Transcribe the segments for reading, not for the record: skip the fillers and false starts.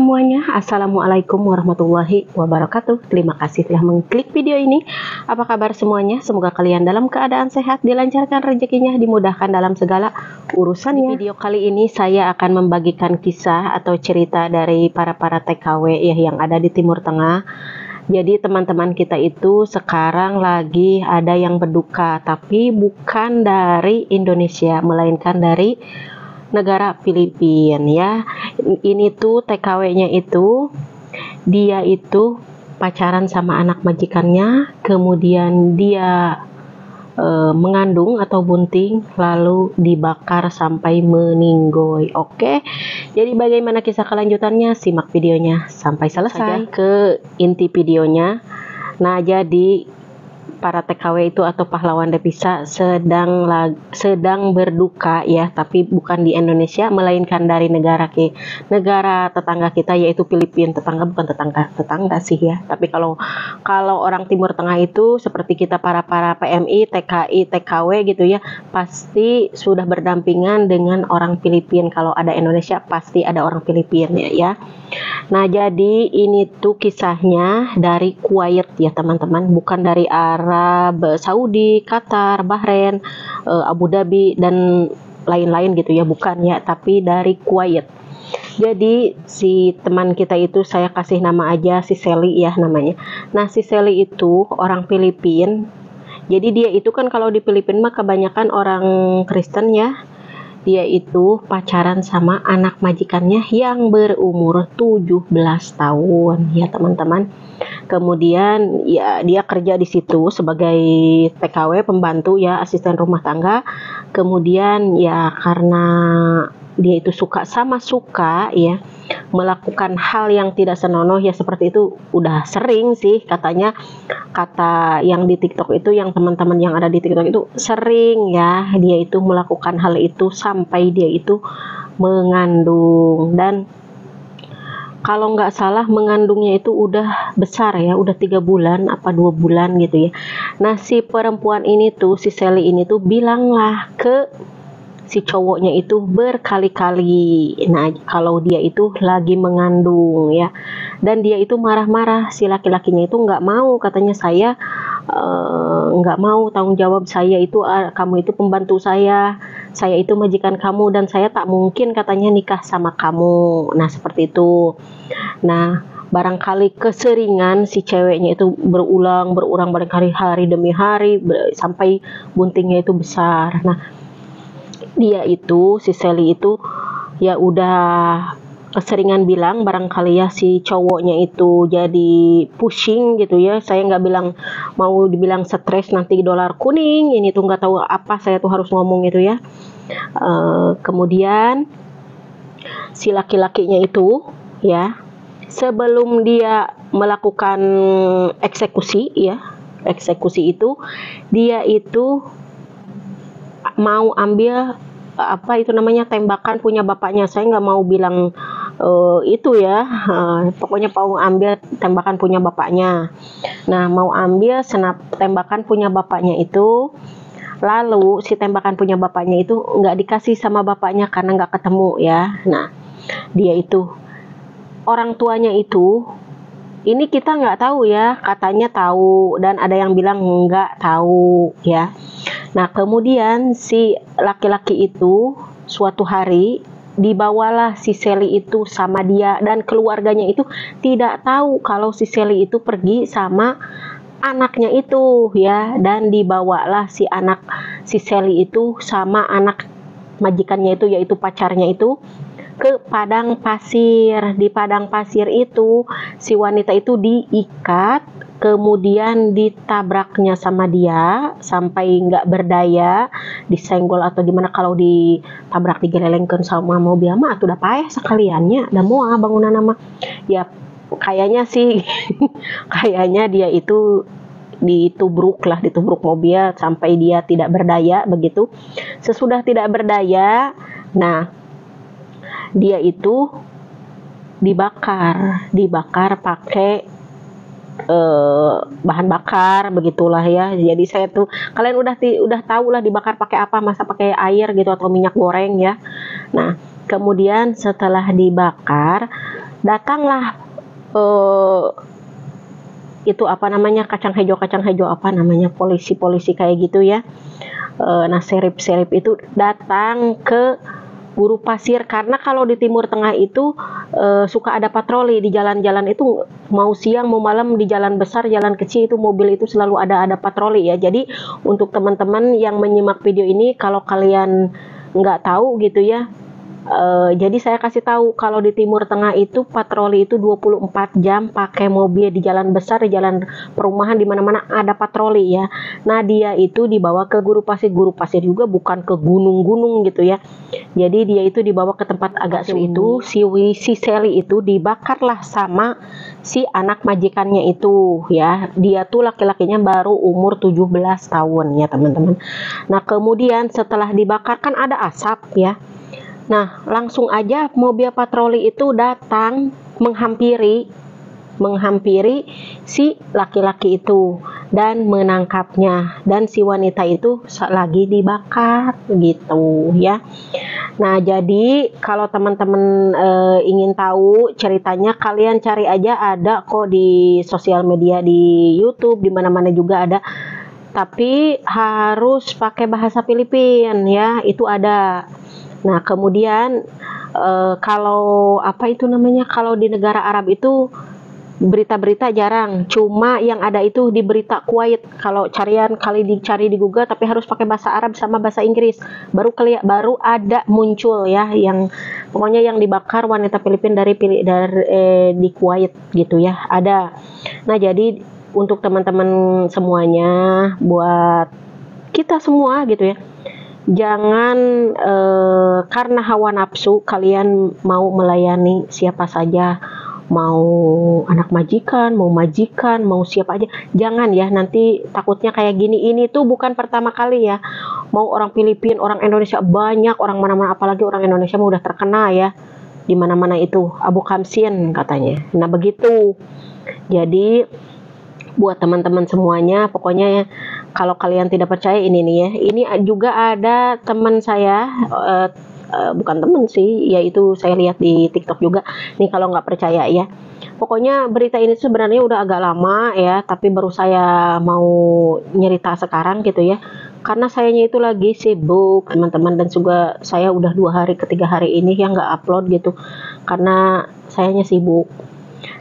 semuanya, Assalamualaikum warahmatullahi wabarakatuh. Terima kasih telah mengklik video ini. Apa kabar semuanya? Semoga kalian dalam keadaan sehat, dilancarkan rezekinya, dimudahkan dalam segala urusannya. Di video kali ini saya akan membagikan kisah atau cerita dari para TKW ya yang ada di Timur Tengah. Jadi teman-teman kita itu sekarang lagi ada yang berduka, tapi bukan dari Indonesia, melainkan dari negara Filipina ya. Ini tuh TKW-nya itu dia itu pacaran sama anak majikannya, kemudian dia mengandung atau bunting lalu dibakar sampai meninggoy. Oke. Jadi bagaimana kisah kelanjutannya? Simak videonya sampai selesai ke inti videonya. Nah, jadi para TKW itu atau pahlawan devisa sedang berduka ya, tapi bukan di Indonesia melainkan dari negara tetangga kita yaitu Filipina. Bukan tetangga sih ya, tapi kalau orang Timur Tengah itu seperti kita para PMI, TKI, TKW gitu ya, pasti sudah berdampingan dengan orang Filipina. Kalau ada Indonesia pasti ada orang Filipina ya. Nah, jadi ini tuh kisahnya dari Kuwait ya teman-teman, bukan dari Arab Saudi, Qatar, Bahrain, Abu Dhabi dan lain-lain gitu ya, bukan ya, tapi dari Kuwait. Jadi si teman kita itu saya kasih nama aja si Sally ya namanya. Nah, si Sally itu orang Filipina. Jadi dia itu kan kalau di Filipina mah kebanyakan orang Kristen ya. Dia itu pacaran sama anak majikannya yang berumur 17 tahun ya teman-teman. Kemudian ya dia kerja di situ sebagai TKW, pembantu ya, asisten rumah tangga. Kemudian ya karena dia itu suka ya melakukan hal yang tidak senonoh ya, seperti itu udah sering sih katanya, kata yang di TikTok itu, yang teman-teman yang ada di TikTok itu sering ya dia itu melakukan hal itu sampai dia itu mengandung. Dan kalau nggak salah mengandungnya itu udah besar ya, udah 3 bulan apa 2 bulan gitu ya. Nah, si perempuan ini tuh, si Sally ini tuh bilanglah ke si cowoknya itu berkali-kali, nah kalau dia itu lagi mengandung ya, dan dia itu marah-marah. Si laki-lakinya itu nggak mau, katanya saya nggak mau tanggung jawab, saya itu kamu itu pembantu saya itu majikan kamu, dan saya tak mungkin katanya nikah sama kamu. Nah, seperti itu. Nah, barangkali keseringan si ceweknya itu berulang barangkali hari demi hari sampai buntingnya itu besar. Nah, dia itu si Sally itu ya udah keseringan bilang, barangkali ya si cowoknya itu jadi pusing gitu ya. Saya nggak bilang, mau dibilang stres nanti dolar kuning ini tuh nggak tahu apa, saya tuh harus ngomong itu ya. Kemudian si laki-lakinya itu ya, sebelum dia melakukan eksekusi itu dia itu mau ambil apa itu namanya, tembakan punya bapaknya. Saya nggak mau bilang itu ya, pokoknya mau ambil tembakan punya bapaknya. Nah, mau ambil tembakan punya bapaknya itu, lalu si tembakan punya bapaknya itu nggak dikasih sama bapaknya karena nggak ketemu ya. Nah, dia itu orang tuanya itu, ini kita nggak tahu ya, katanya tahu dan ada yang bilang nggak tahu ya. Nah, kemudian si laki-laki itu suatu hari dibawalah si Sally itu sama dia, dan keluarganya itu tidak tahu kalau si Sally itu pergi sama anaknya itu ya, dan dibawalah si Sally itu sama anak majikannya itu, yaitu pacarnya itu, ke padang pasir. Di padang pasir itu si wanita itu diikat, kemudian ditabraknya sama dia sampai nggak berdaya, disenggol atau gimana. Kalau ditabrak digelelengkan sama mobil mah atuh udah payah sekaliannya, udah mau bangunan nama ya, kayaknya sih kayaknya dia itu ditubruk mobil sampai dia tidak berdaya begitu. Sesudah tidak berdaya, nah dia itu dibakar pakai bahan bakar begitulah ya. Jadi saya tuh, kalian udah tahu lah dibakar pakai apa, masa pakai air gitu atau minyak goreng ya. Nah, kemudian setelah dibakar datanglah itu apa namanya, kacang hijau apa namanya, polisi kayak gitu ya. Nah serip itu datang ke Guru Pasir, karena kalau di Timur Tengah itu suka ada patroli di jalan-jalan itu, mau siang mau malam, di jalan besar jalan kecil itu mobil itu selalu ada patroli ya. Jadi untuk teman-teman yang menyimak video ini, kalau kalian nggak tahu gitu ya, jadi saya kasih tahu kalau di Timur Tengah itu patroli itu 24 jam pakai mobil di jalan besar, di jalan perumahan, di mana-mana ada patroli ya. Nah dia itu dibawa ke Guru Pasir juga bukan ke gunung-gunung gitu ya. Jadi dia itu dibawa ke tempat agak itu, si Sally itu dibakarlah sama si anak majikannya itu ya. Dia tuh laki-lakinya baru umur 17 tahun ya teman-teman. Nah kemudian setelah dibakar kan ada asap ya. Nah, langsung aja mobil patroli itu datang menghampiri si laki-laki itu dan menangkapnya, dan si wanita itu lagi dibakar gitu ya. Nah, jadi kalau teman-teman ingin tahu ceritanya, kalian cari aja, ada kok di sosial media, di YouTube, di mana-mana juga ada. Tapi harus pakai bahasa Filipina ya, itu ada. Nah kemudian kalau apa itu namanya, kalau di negara Arab itu berita-berita jarang, cuma yang ada itu di berita Kuwait. Kalau kali dicari di Google, tapi harus pakai bahasa Arab sama bahasa Inggris, baru ada muncul ya, yang pokoknya yang dibakar wanita Filipina dari di Kuwait gitu ya, ada. Nah jadi untuk teman-teman semuanya, buat kita semua gitu ya, jangan karena hawa nafsu kalian mau melayani siapa saja, mau anak majikan, mau siapa aja, jangan ya. Nanti takutnya kayak gini. Ini tuh bukan pertama kali ya, mau orang Filipina, orang Indonesia, banyak orang mana-mana, apalagi orang Indonesia udah terkena ya di mana-mana itu, Abu Kamsin katanya. Nah begitu. Jadi buat teman-teman semuanya, pokoknya ya, kalau kalian tidak percaya ini nih ya, ini juga ada teman saya, bukan teman sih, yaitu saya lihat di TikTok juga nih, kalau nggak percaya ya. Pokoknya berita ini sebenarnya udah agak lama ya, tapi baru saya mau nyerita sekarang gitu ya, karena sayanya itu lagi sibuk teman-teman, dan juga saya udah 2 hari 3 hari ini yang nggak upload gitu, karena sayanya sibuk.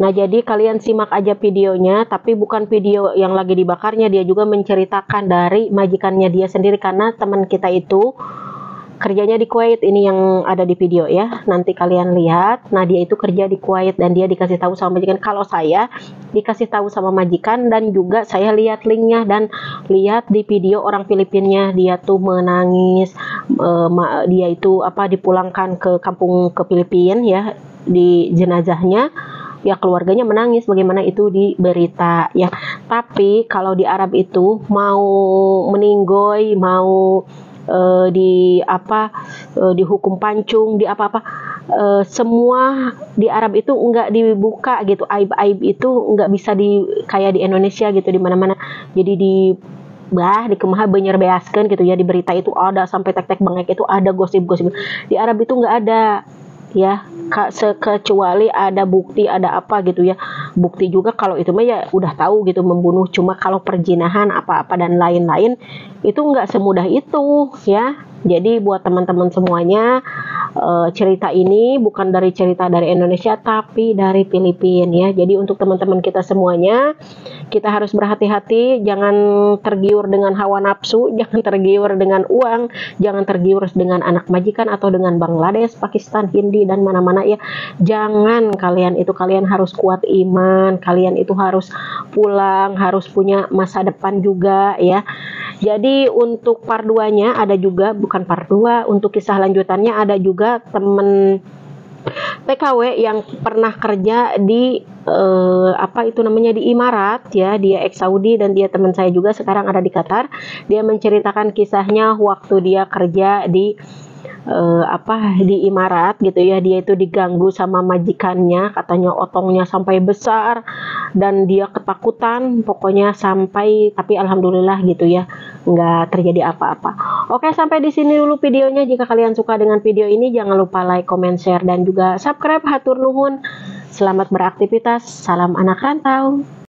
Nah jadi kalian simak aja videonya, tapi bukan video yang lagi dibakarnya, dia juga menceritakan dari majikannya dia sendiri, karena teman kita itu kerjanya di Kuwait, ini yang ada di video ya, nanti kalian lihat. Nah dia itu kerja di Kuwait dan dia dikasih tahu sama majikan. Kalau saya dikasih tahu sama majikan, dan juga saya lihat linknya dan lihat di video orang Filipinnya, dia tuh menangis, dia itu apa, dipulangkan ke kampung ke Filipina ya, di jenazahnya ya keluarganya menangis, bagaimana itu di berita ya. Tapi kalau di Arab itu mau meninggoy, mau dihukum pancung, di apa-apa, semua di Arab itu enggak dibuka gitu, aib-aib itu enggak bisa kayak di Indonesia gitu, di mana-mana. Jadi dikemah banyer beaskeun gitu ya, di berita itu ada sampai tek-tek bengek itu ada gosip-gosip. Di Arab itu enggak ada ya, kecuali ada bukti, ada apa gitu ya. Bukti juga kalau itu mah ya udah tahu gitu, membunuh. Cuma kalau perjinahan apa-apa dan lain-lain itu nggak semudah itu ya. Jadi buat teman-teman semuanya, cerita ini bukan cerita dari Indonesia, tapi dari Filipina ya. Jadi untuk teman-teman kita semuanya, kita harus berhati-hati, jangan tergiur dengan hawa nafsu, jangan tergiur dengan uang, jangan tergiur dengan anak majikan atau dengan Bangladesh, Pakistan, Hindi dan mana-mana ya. Jangan, kalian harus kuat iman, kalian itu harus pulang, harus punya masa depan juga ya. Jadi untuk part 2-nya ada juga, bukan part 2, untuk kisah lanjutannya ada juga temen TKW yang pernah kerja di di Emirat ya, dia ex Saudi, dan dia teman saya juga, sekarang ada di Qatar. Dia menceritakan kisahnya waktu dia kerja di di Emirat gitu ya. Dia itu diganggu sama majikannya, katanya otongnya sampai besar dan dia ketakutan pokoknya sampai, tapi alhamdulillah gitu ya, nggak terjadi apa-apa. Oke, sampai di sini dulu videonya. Jika kalian suka dengan video ini, jangan lupa like, comment, share dan juga subscribe. Hatur nuhun. Selamat beraktivitas, salam anak rantau.